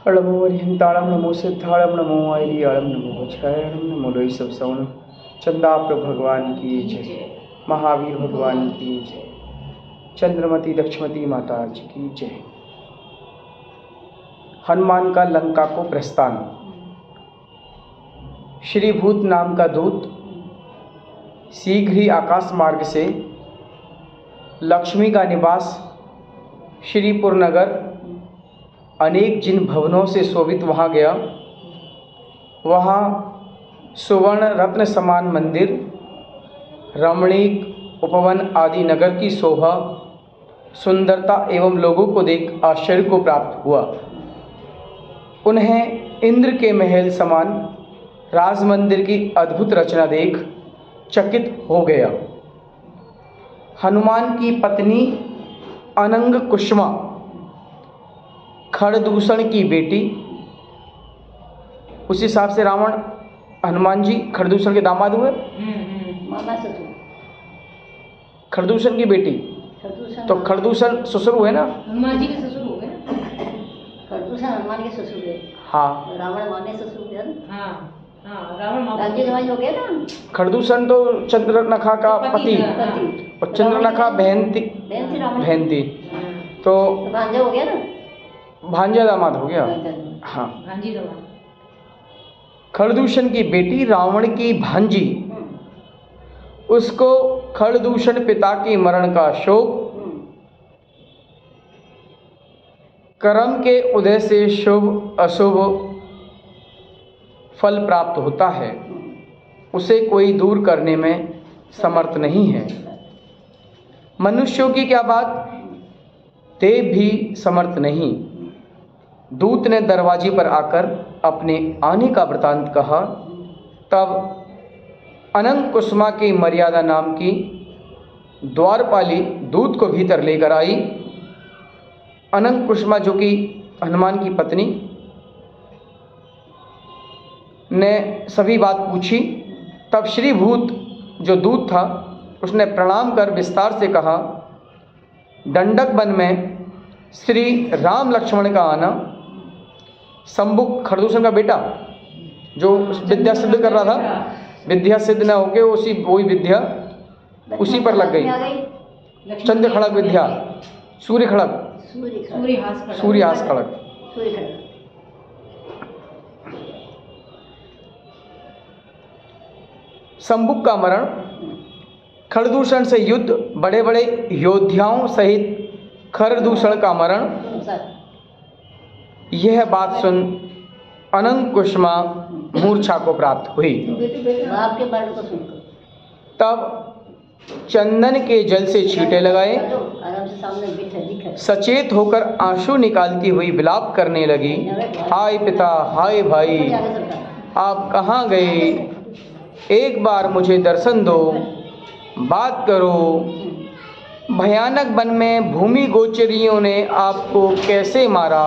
नमो वरिहंताणं नमो सिद्धाणं नमो आयर्याणं नमो वज्रायणं नमो लोहिसवसवणं। चंदाप्र भगवान की जय, महावीर भगवान की जय, चंद्रमती दक्षमती माता जी की जय। हनुमान का लंका को प्रस्थान। श्रीभूत नाम का दूत शीघ्र ही आकाश मार्ग से लक्ष्मी का निवास श्रीपुर नगर अनेक जिन भवनों से शोभित वहाँ गया। वहाँ सुवर्ण रत्न समान मंदिर, रमणीक उपवन आदि नगर की शोभा सुंदरता एवं लोगों को देख आश्चर्य को प्राप्त हुआ। उन्हें इंद्र के महल समान राज मंदिर की अद्भुत रचना देख चकित हो गया। हनुमान की पत्नी अनंग कुसुमा खरदूषण की बेटी, उस हिसाब से रावण हनुमान जी खरदूषण के दामाद हुए। खरदूषण की बेटी तो खरदूषण ससुर हुए ना, हनुमान जी के ससुर हो गए। खरदूषण हनुमान के ससुर हुए। हाँ, रावण माने ससुर हुए। हाँ हाँ, रावण जी जमाई हो गए ना। खरदूषण तो चंद्रनखा का पति और चंद्रनखा बहन थी तो भांजा हो गया ना, भांजा दामाद हो गया। हाँ, भांजी दामाद। खरदूषण की बेटी रावण की भांजी, उसको खरदूषण पिता के मरण का शोक, कर्म के उदय से शुभ अशुभ फल प्राप्त होता है, उसे कोई दूर करने में समर्थ नहीं है। मनुष्यों की क्या बात, देव भी समर्थ नहीं। दूत ने दरवाजे पर आकर अपने आने का वृतांत कहा। तब अनंग कुसुमा की मर्यादा नाम की द्वारपाली दूत को भीतर लेकर आई। अनंग कुसुमा जो कि हनुमान की पत्नी ने सभी बात पूछी। तब श्रीभूत जो दूत था उसने प्रणाम कर विस्तार से कहा, दंडक वन में श्री राम लक्ष्मण का आना, शंभुक खरदूषण का बेटा जो विद्या सिद्ध कर रहा था, विद्या सिद्ध न होके वही विद्या उसी पर लग गई। चंद्र खड़ग विद्या, सूर्य खड़ग, सूर्यहास खड़ग। शंभुक का मरण, खरदूषण से युद्ध, बड़े बड़े योद्धाओं सहित खरदूषण का मरण, यह बात सुन अनंग कुसुमा मूर्छा को प्राप्त हुई। तब चंदन के जल से छींटे लगाए, सचेत होकर आंसू निकालती हुई विलाप करने लगी। हाय पिता, हाय भाई, आप कहाँ गए? एक बार मुझे दर्शन दो, बात करो। भयानक वन में भूमि गोचरियों ने आपको कैसे मारा?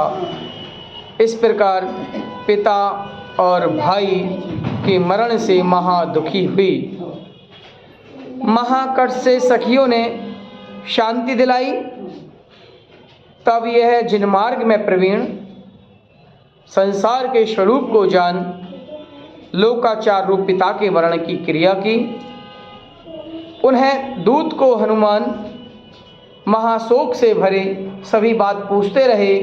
इस प्रकार पिता और भाई के मरण से महा दुखी हुई। महाकष्ट से सखियों ने शांति दिलाई। तब यह जिनमार्ग में प्रवीण संसार के स्वरूप को जान लोकाचार रूप पिता के मरण की क्रिया की। उन्हें दूत को हनुमान महाशोक से भरे सभी बात पूछते रहे।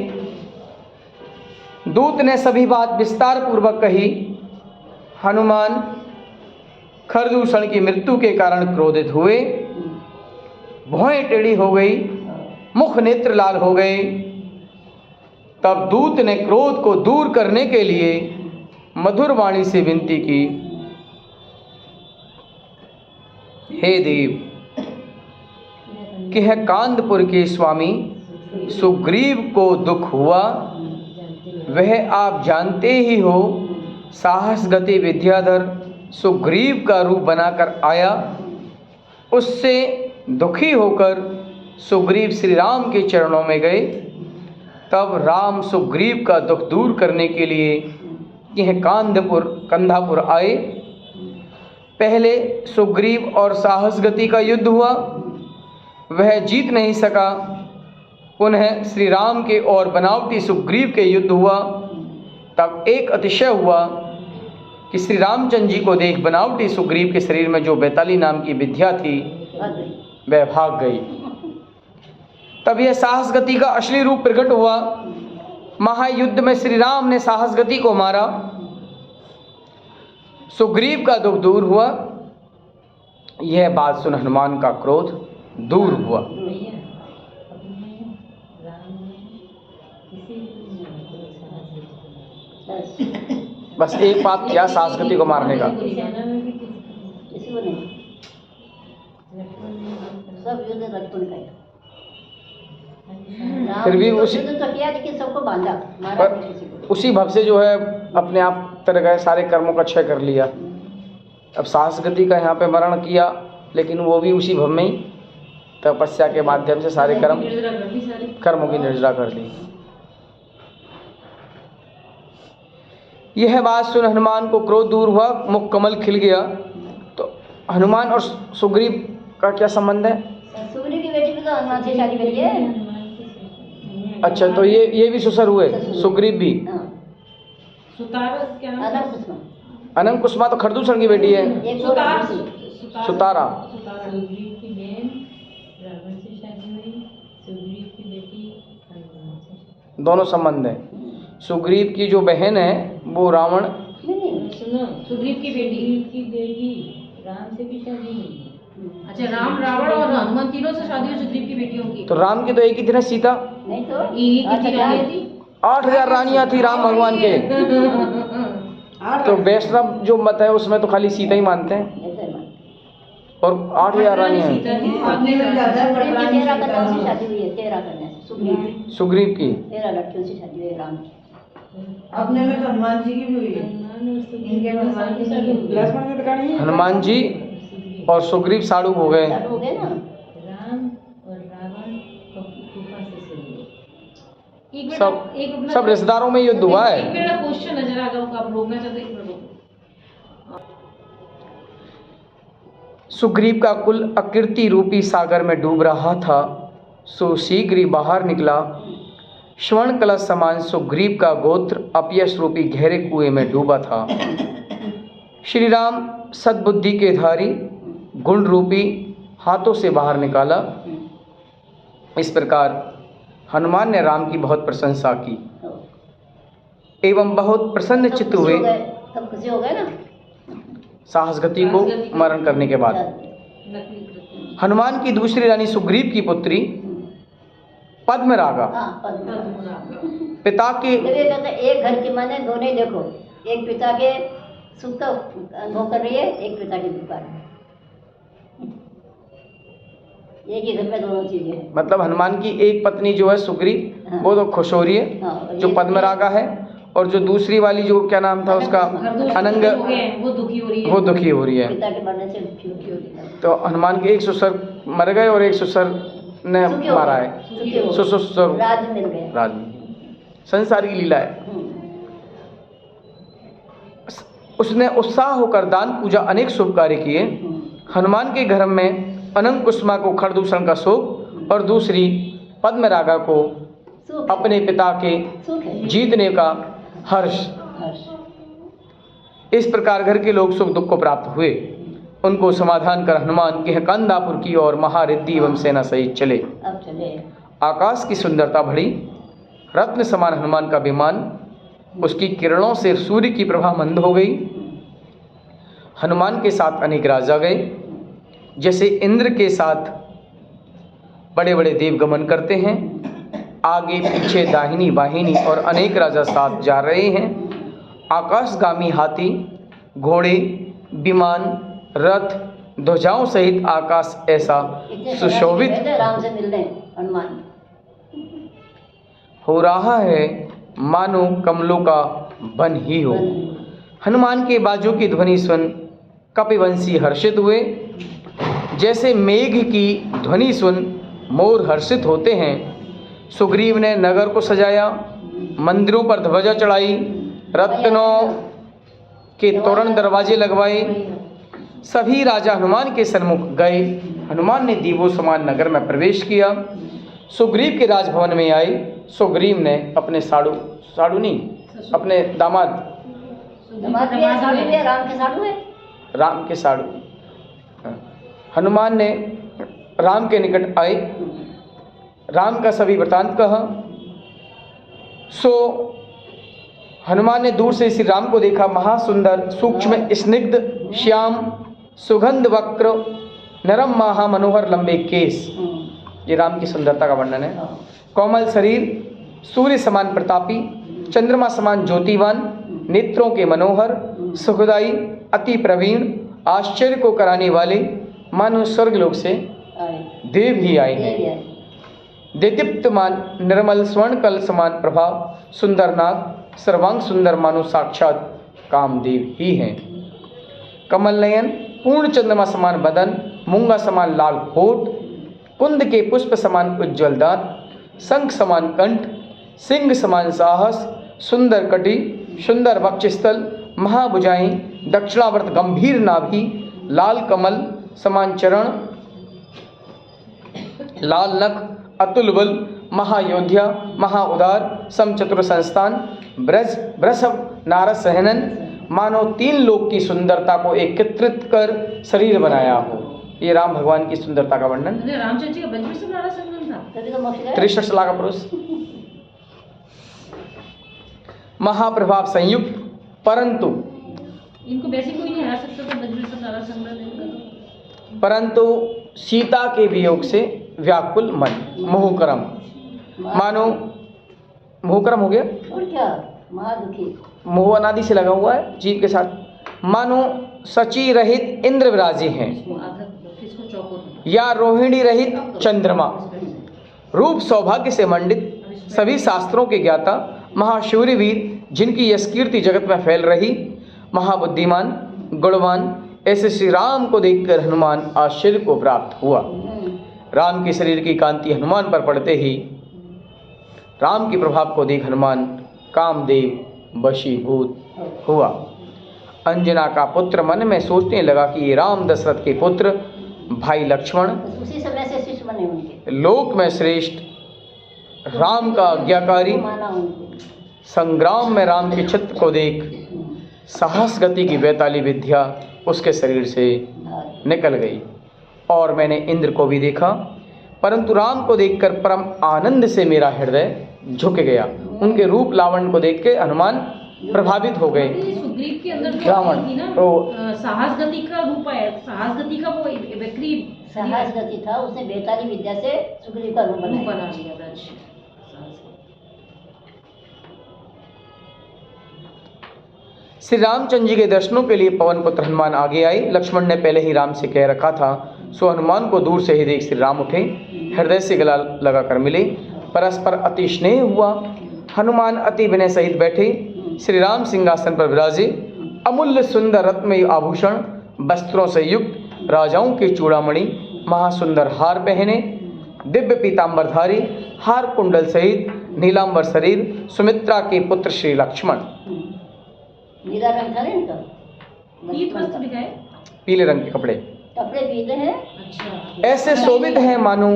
दूत ने सभी बात विस्तार पूर्वक कही। हनुमान खरदूषण की मृत्यु के कारण क्रोधित हुए, भौहें टेढ़ी हो गई, मुख नेत्र लाल हो गए। तब दूत ने क्रोध को दूर करने के लिए मधुर वाणी से विनती की, हे देव, कि है कांदपुर के स्वामी सुग्रीव को दुख हुआ, वह आप जानते ही हो, साहस गति विद्याधर सुग्रीव का रूप बनाकर आया। उससे दुखी होकर सुग्रीव श्री राम के चरणों में गए। तब राम सुग्रीव का दुख दूर करने के लिए यह कंधापुर आए। पहले सुग्रीव और साहस गति का युद्ध हुआ, वह जीत नहीं सका। पुनः श्री राम के और बनावटी सुग्रीव के युद्ध हुआ, तब एक अतिशय हुआ कि श्री रामचंद्र जी को देख बनावटी सुग्रीव के शरीर में जो बैताली नाम की विद्या थी वह भाग गई। तब यह साहस गति का असली रूप प्रकट हुआ। महायुद्ध में श्री राम ने साहस गति को मारा, सुग्रीव का दुख दूर हुआ। यह बात सुन हनुमान का क्रोध दूर हुआ। बस एक बात किया साहस गति को मारने का। फिर भी उसी सबको बांधा, पर उसी भव से जो है अपने आप तरह गए, सारे कर्मों का क्षय कर लिया। अब साहस गति का यहाँ पे मरण किया, लेकिन वो भी उसी भव में ही तपस्या के माध्यम से सारे कर्मों की निर्जरा कर ली। यह बात सुन हनुमान को क्रोध दूर हुआ, मुख कमल खिल गया। तो हनुमान और सुग्रीव का क्या संबंध है? सुग्रीव की बेटी भी तो हनुमान से शादी करी है। अच्छा, तो ये भी ससुर हुए, सुग्रीव भी। अनंग कुसुमा तो खरदूषण की बेटी है। सुतारा दोनों संबंध है। सुग्रीव की जो बहन है वो रावण, सुनो, सुग्रीव की बेटी राम से भी शादी हुई। अच्छा, राम, रावण और हनुमान तीनों से शादी हुई सुग्रीव की बेटियों की। तो राम की तो एक ही थी ना, सीता। नहीं तो एक ही थी। 8000 रानियां थी राम भगवान के। तो वैष्णव जो मत है उसमें तो खाली सीता ही मानते हैं, और 8000 रानियां हैं। 13 कन्याओं से शादी हुई है, 13 कन्या सुग्रीव की 13 लड़कियों से शादी हुई है राम की। अपने में तो हनुमान जी की भी हुई है। इनके में हनुमान जी की, लक्ष्मण ने तो कहा नहीं। हनुमान जी और सुग्रीव साड़ू हो गए। ना राम और रावण कृपा से सब रिश्तेदारों में युद्ध हुआ है। एक मेरा क्वेश्चन नजर आ गया, आप रोकना चाहते हैं? सुग्रीव का कुल अकीर्ति रूपी सागर में डूब रहा था, सो शीघ्र ही बाहर निकला। स्वर्ण कलश समान सुग्रीव का गोत्र अपयश रूपी गहरे कुएं में डूबा था। श्री राम सद्बुद्धि के धारी गुण रूपी हाथों से बाहर निकाला। इस प्रकार हनुमान ने राम की बहुत प्रशंसा की एवं बहुत प्रसन्न चित्त हुए। सब खुशी हो गए ना साहस गति को मरण करने के बाद हनुमान की दूसरी रानी सुग्रीव की पुत्री पद्मरागा पिता के एक घर की माने दोनों ही देखो, एक पिता के सुख का अनुभव कर रही है, एक पिता की दुख का। एक ही घर में दोनों चीजें हैं। मतलब हनुमान की एक पत्नी जो है सुग्रीव, वो तो खुश हो रही है, जो पद्मरागा है, और जो दूसरी वाली जो क्या नाम था उसका, अनंग, वो दुखी हो रही है। पिता के मरने से दुखी हो रही है। तो हनुमान के एक ससुर मर गए और एक ससुर ने मारा है। ससुर राज मिल गया। राज संसार की लीला है। उसने उत्साह होकर दान पूजा अनेक शुभ कार्य किए। हनुमान के घर में अनंग कुसुमा को खरदूषण का शोक और दूसरी पद्मरागा को अपने पिता के जीतने का हर्ष। इस प्रकार घर के लोग सुख दुख को प्राप्त हुए। उनको समाधान कर हनुमान किहकंदापुर की ओर महारिद्धि एवं सेना सहित चले। आकाश की सुंदरता बढ़ी, रत्न समान हनुमान का विमान, उसकी किरणों से सूर्य की प्रभा मंद हो गई। हनुमान के साथ अनेक राजा गए, जैसे इंद्र के साथ बड़े बड़े देव गमन करते हैं। आगे पीछे दाहिनी बाहिनी और अनेक राजा साथ जा रहे हैं। आकाशगामी हाथी, घोड़े, विमान, रथ, ध्वजाओं सहित आकाश ऐसा सुशोभित राम से मिलने हनुमान हो रहा है मानो कमलों का वन ही हो। हनुमान के बाजों की ध्वनि सुन कपिवंशी हर्षित हुए। जैसे मेघ की ध्वनि सुन मोर हर्षित होते हैं। सुग्रीव ने नगर को सजाया, मंदिरों पर ध्वजा चढ़ाई, रत्नों के तोरण दरवाजे लगवाए। सभी राजा हनुमान के सन्मुख गए। हनुमान ने दीवों समान नगर में प्रवेश किया। सुग्रीव के राजभवन में आए। सुग्रीव ने अपने साड़ू नहीं अपने दामाद दामाद भी है, साधु भी है, राम के साधु है। राम के साधु। हाँ। हनुमान ने राम के निकट आए, राम का सभी वृतांत कहा। सो हनुमान ने दूर से श्री राम को देखा, महासुंदर, सूक्ष्म, स्निग्ध, श्याम, सुगंध वक्र, नरम, महा मनोहर, लंबे केस। ये राम की सुंदरता का वर्णन है। कोमल शरीर, सूर्य समान प्रतापी, चंद्रमा समान ज्योतिवान, नेत्रों के मनोहर, सुखदाई, अति प्रवीण, आश्चर्य को कराने वाले, मानो स्वर्गलोक से देव ही आए हैं। देदीप्तमान, निर्मल, स्वर्ण कल समान प्रभाव, सुंदर नाग, सर्वांग सुंदर, मानो साक्षात कामदेव ही हैं। कमल नयन, पूर्ण चंद्रमा समान बदन, मूंगा समान लाल होठ, कुंद के पुष्प समान उज्ज्वल दांत, शंख समान कंठ, सिंह समान साहस, सुंदर कटी, सुंदर वक्षस्थल, महाभुजाएं, दक्षिणावर्त गंभीर नाभि, लाल कमल समान चरण, लाल नख, अतुल बल, महायोध्या, महाउदार, समचतुर संस्थान, ब्रज वृषभ, नारद सहनन, मानो 3 लोक की सुंदरता को एकत्रित कर शरीर बनाया हो। ये राम भगवान की सुंदरता का वर्णन। रामचंद्र जी का बचपन से बड़ा संबंध था, तभी तो मोक्ष गए। 63 लाख पुरुष, महाप्रभाव संयुक्त, परंतु इनको वैसे कोई नहीं हरा सकता था बजरंग से नारा संबंध इनका। परंतु सीता के वियोग से व्याकुल मन, मोहकरम, मानो मोहकरम हो गया, और क्या, महादुखी, मोह अनादि से लगा हुआ है जीव के साथ, मानो सची रहित इंद्र विराजे हैं, या रोहिणी रहित चंद्रमा, रूप सौभाग्य से मंडित, सभी शास्त्रों के ज्ञाता, महाशूरवीर, जिनकी यश कीर्ति जगत में फैल रही, महाबुद्धिमान, गुणवान, ऐसे श्री राम को देखकर हनुमान आश्चर्य को प्राप्त हुआ। राम के शरीर की कांति हनुमान पर पड़ते ही राम के प्रभाव को देख हनुमान कामदेव वशीभूत हुआ। अंजना का पुत्र मन में सोचने लगा कि ये राम दशरथ के पुत्र भाई लक्ष्मण उसी समय से शिष्य बने उनके, लोक में श्रेष्ठ, राम का आज्ञाकारी, माना उनको। संग्राम में राम के चित्र को देख साहस गति की वैताली विद्या उसके शरीर से निकल गई। और मैंने इंद्र को भी देखा, परंतु राम को देखकर परम आनंद से मेरा हृदय झुक गया। उनके रूप लावण्य को देख के हनुमान प्रभावित हो गए। सुग्रीव के अंदर जो रावण थी ना, तो साहस गति का रूप आया, साहस गति का वो व्यक्ति साहस गति था, उसने बेताली विद्या से सुग्रीव का रूप बना लिया था। श्री रामचंद्र जी के दर्शनों के लिए पवन पुत्र हनुमान आगे आए। लक्ष्मण ने पहले ही राम से कह रखा था, सो हनुमान को दूर से ही देख श्री राम उठे, हृदय से गला लगाकर मिले, परस्पर अति स्नेह हुआ। हनुमान अति विनय सहित बैठे, श्री राम सिंहासन पर विराजे, अमूल्य सुंदर रत्नमयी आभूषण वस्त्रों से युक्त, राजाओं के चूड़ामणि, महासुंदर हार पहने, दिव्य पीताम्बरधारी, हार कुंडल सहित, नीलांबर शरीर, सुमित्रा के पुत्र श्री लक्ष्मण। नीला रंग था ना इनका, पीत वस्त्र दिखाए, पीले रंग के कपड़े, कपड़े पीले हैं। अच्छा, ऐसे शोभित हैं मानो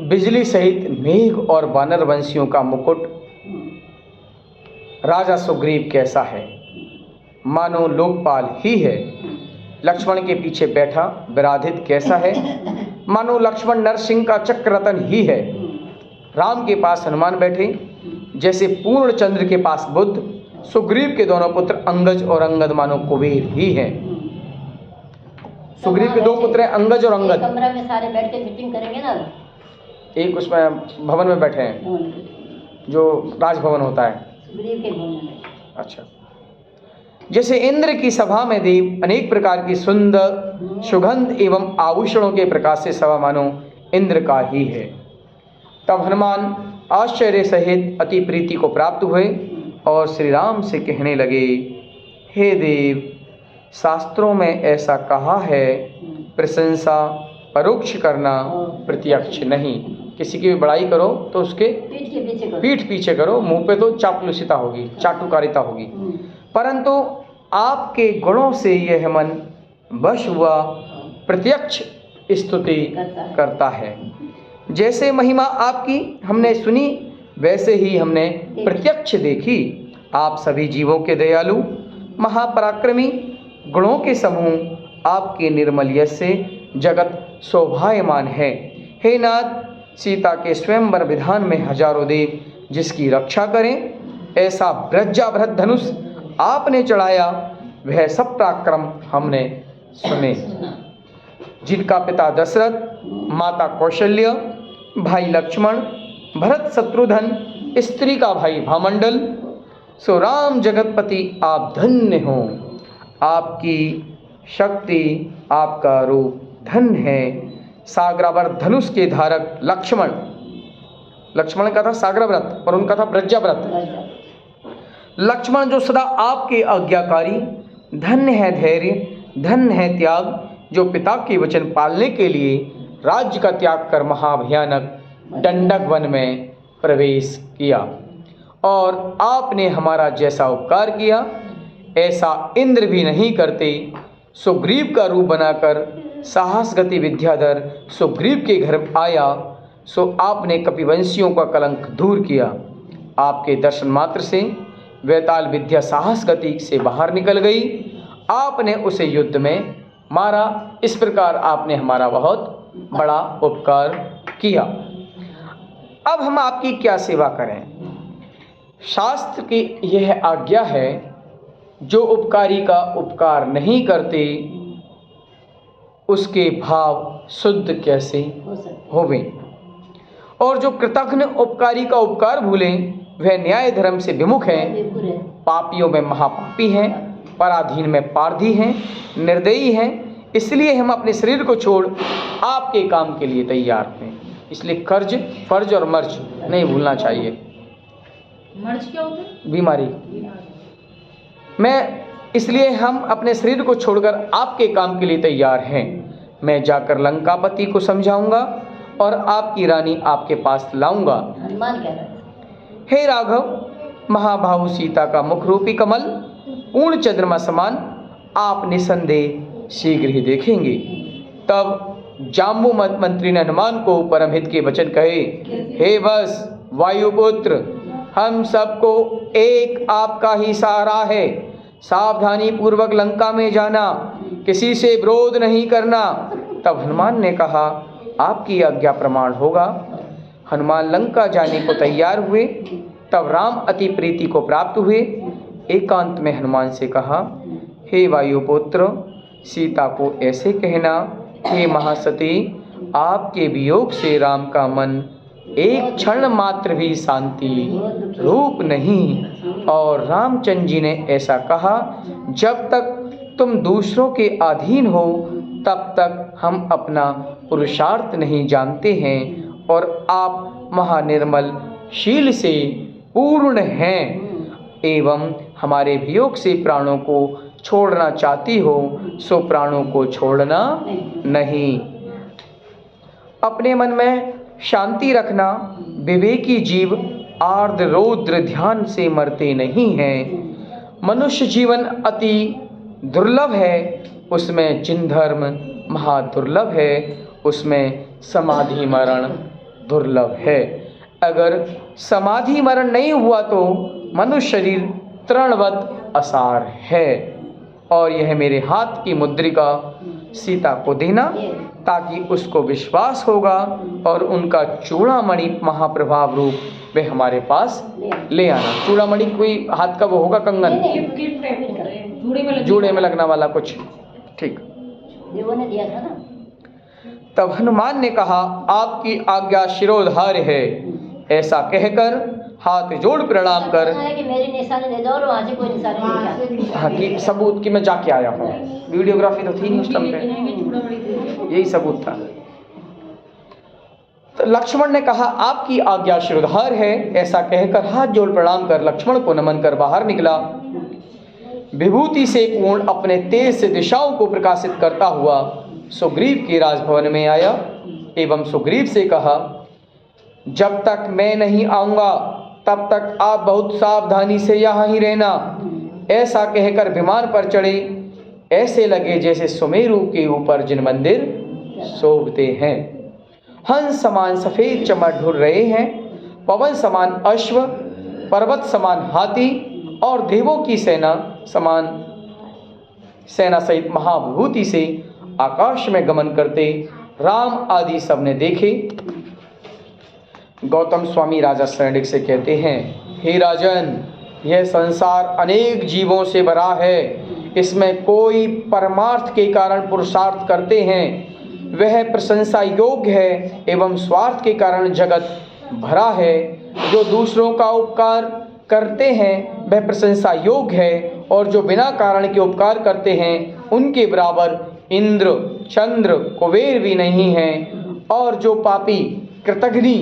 बिजली सहित मेघ और वानर वंशियों का मुकुट। राजा सुग्रीव कैसा है, मानो लोकपाल ही है। लक्ष्मण के पीछे बैठा विराधित कैसा है, मानो लक्ष्मण नरसिंह का चक्ररतन ही है। राम के पास हनुमान बैठे, जैसे पूर्ण चंद्र के पास बुद्ध। सुग्रीव के दोनों पुत्र अंगज और अंगद मानो कुबेर ही हैं। सुग्रीव के 2 पुत्र हैं, अंगज और अंगद। कमरा में सारे बैठ के मीटिंग करेंगे ना, एक उसमें भवन में बैठे हैं, जो राजभवन होता है। सुग्रीव के भवन में। अच्छा, जैसे इंद्र की सभा में देव अनेक प्रकार की सुंदर सुगंध एवं आभूषणों के प्रकाश से सभा मानो इंद्र का ही है। तब हनुमान आश्चर्य सहित अति प्रीति को प्राप्त हुए और श्री राम से कहने लगे, हे देव, शास्त्रों में ऐसा कहा है, प्रशंसा परोक्ष करना, प्रत्यक्ष नहीं। किसी की भी बड़ाई करो तो उसके पीठ के पीछे करो, पीठ पीछे करो, मुंह पे तो चापलूसिता होगी, चाटुकारिता होगी। परंतु आपके गुणों से यह मन वश हुआ, प्रत्यक्ष स्तुति करता है। जैसे महिमा आपकी हमने सुनी, वैसे ही हमने प्रत्यक्ष देखी। आप सभी जीवों के दयालु महापराक्रमी गुणों के समूह आपके निर्मल यश से जगत शोभायमान है। हे नाथ, सीता के स्वयंवर विधान में हजारों देव जिसकी रक्षा करें, ऐसा ब्रजाभृत धनुष आपने चढ़ाया, वह सब पराक्रम हमने सुने। जिनका पिता दशरथ, माता कौशल्य, भाई लक्ष्मण, भरत शत्रुघ्न, स्त्री का भाई भामंडल, सो राम जगतपति आप धन्य हो। आपकी शक्ति, आपका रूप धन्य है। सागरावर धनुष के धारक लक्ष्मण, लक्ष्मण का था सागराव्रत और उनका था ब्रजाव्रत। लक्ष्मण जो सदा आपके आज्ञाकारी, धन्य है धैर्य, धन्य है त्याग, जो पिता के वचन पालने के लिए राज्य का त्याग कर महाभयानक दंडक वन में प्रवेश किया। और आपने हमारा जैसा उपकार किया, ऐसा इंद्र भी नहीं करते। सुग्रीव का रूप बनाकर साहस गति विद्याधर सुग्रीव के घर आया, सो आपने कपिवंशियों का कलंक दूर किया। आपके दर्शन मात्र से वैताल विद्या साहस गति से बाहर निकल गई। आपने उसे युद्ध में मारा। इस प्रकार आपने हमारा बहुत बड़ा उपकार किया। अब हम आपकी क्या सेवा करें? शास्त्र की यह आज्ञा है, जो उपकारी का उपकार नहीं करते उसके भाव शुद्ध कैसे होवे, और जो कृतघ्न उपकारी का उपकार भूलें वह न्याय धर्म से विमुख है। पापियों में महापापी हैं, पराधीन में पारधी हैं, निर्दयी हैं। इसलिए हम अपने शरीर को छोड़ आपके काम के लिए तैयार हैं। इसलिए कर्ज, फर्ज और मर्ज नहीं भूलना चाहिए। मर्ज क्या होता है? बीमारी। इसलिए हम अपने शरीर को छोड़कर आपके काम के लिए तैयार हैं। मैं जाकर लंकापति को समझाऊंगा और आपकी रानी आपके पास लाऊंगा। हनुमान कह रहा है। हे राघव, महाबाहु सीता का मुख रूपी कमल पूर्ण चंद्रमा समान आप निसंदेह शीघ्र ही देखेंगे। तब जाम्बू मंत्री ने हनुमान को परमहित के वचन कहे, हे बस वायुपुत्र, हम सबको एक आपका ही सहारा है। सावधानी पूर्वक लंका में जाना, किसी से विरोध नहीं करना। तब हनुमान ने कहा, आपकी आज्ञा प्रमाण होगा। हनुमान लंका जाने को तैयार हुए। तब राम अति प्रीति को प्राप्त हुए। एकांत में हनुमान से कहा, हे वायुपुत्र, सीता को ऐसे कहना, हे महासती, आपके वियोग से राम का मन एक क्षण मात्र भी शांति रूप नहीं। और रामचंद्र जी ने ऐसा कहा, जब तक तुम दूसरों के अधीन हो तब तक हम अपना पुरुषार्थ नहीं जानते हैं, और आप महानिर्मल शील से पूर्ण हैं एवं हमारे वियोग से प्राणों को छोड़ना चाहती हो, सो प्राणों को छोड़ना नहीं। अपने मन में शांति रखना। विवेकी जीव आर्द्र रौद्र ध्यान से मरते नहीं हैं। मनुष्य जीवन अति दुर्लभ है, उसमें जिन धर्म महादुर्लभ है, उसमें समाधि मरण दुर्लभ है। अगर समाधि मरण नहीं हुआ तो मनुष्य शरीर तृणवत असार है। और यह मेरे हाथ की मुद्रिका सीता को देना, ताकि उसको विश्वास होगा और उनका चूड़ामणि महाप्रभाव रूप वे हमारे पास ले आना। चूड़ामणि कोई हाथ का वो होगा कंगन, जूड़े में लगना वाला कुछ, ठीक। देवों ने दिया था ना। तब हनुमान ने कहा, आपकी आज्ञा शिरोधार्य है। ऐसा कहकर हाथ जोड़ प्रणाम कर, कि मेरी निशानी दे दो और वहाँ से कोई निशानी नहीं हाँ कि सबूत कि मैं जाके आया हूँ। वीडियोग्राफी तो थी नहीं उस टाइम पे, यही सबूत था। तो लक्ष्मण ने कहा, आपकी आज्ञा शिरोधार्य है। ऐसा कहकर हाथ जोड़ प्रणाम कर लक्ष्मण को नमन कर बाहर निकला। विभूति से पूर्ण अपने तेज से दिशाओं को प्रकाशित करता हुआ सुग्रीव के राजभवन में आया एवं सुग्रीव से कहा, जब तक मैं नहीं आऊँगा तब तक आप बहुत सावधानी से यहाँ ही रहना। ऐसा कहकर विमान पर चढ़े। ऐसे लगे जैसे सुमेरु के ऊपर जिन मंदिर शोभते हैं। हंस समान सफ़ेद चमक ढुर रहे हैं, पवन समान अश्व, पर्वत समान हाथी और देवों की सेना समान सेना सहित महाभूति से आकाश में गमन करते राम आदि सबने देखे। गौतम स्वामी राजा शरणिक से कहते हैं, हे राजन, यह संसार अनेक जीवों से भरा है। इसमें कोई परमार्थ के कारण पुरुषार्थ करते हैं, वह प्रशंसा योग्य है, एवं स्वार्थ के कारण जगत भरा है। जो दूसरों का उपकार करते हैं वह प्रशंसा योग्य है, और जो बिना कारण के उपकार करते हैं उनके बराबर इंद्र, चंद्र, कुबेर भी नहीं हैं। और जो पापी कृतघ्नि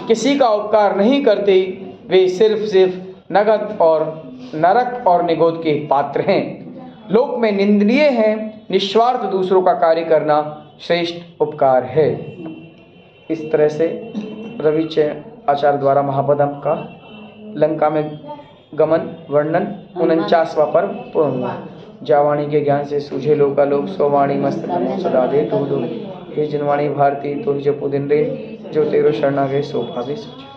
किसी का उपकार नहीं करते, वे सिर्फ नगद और नरक और निगोद के पात्र हैं। लोक में निंदनीय है, निस्वार्थ दूसरों का कार्य करना श्रेष्ठ उपकार है। इस तरह से रवि आचार्य द्वारा महापदम का लंका में गमन वर्णन 49वां पर्व पूर्ण हुआ। जावाणी के ज्ञान से सूझे लोकालोक, सोवाणी मस्त सदा दे तू दो। हे जिनवाणी भारती तो जपू दिन रे, जो तेरो शरणा गए सो भावे सूझे।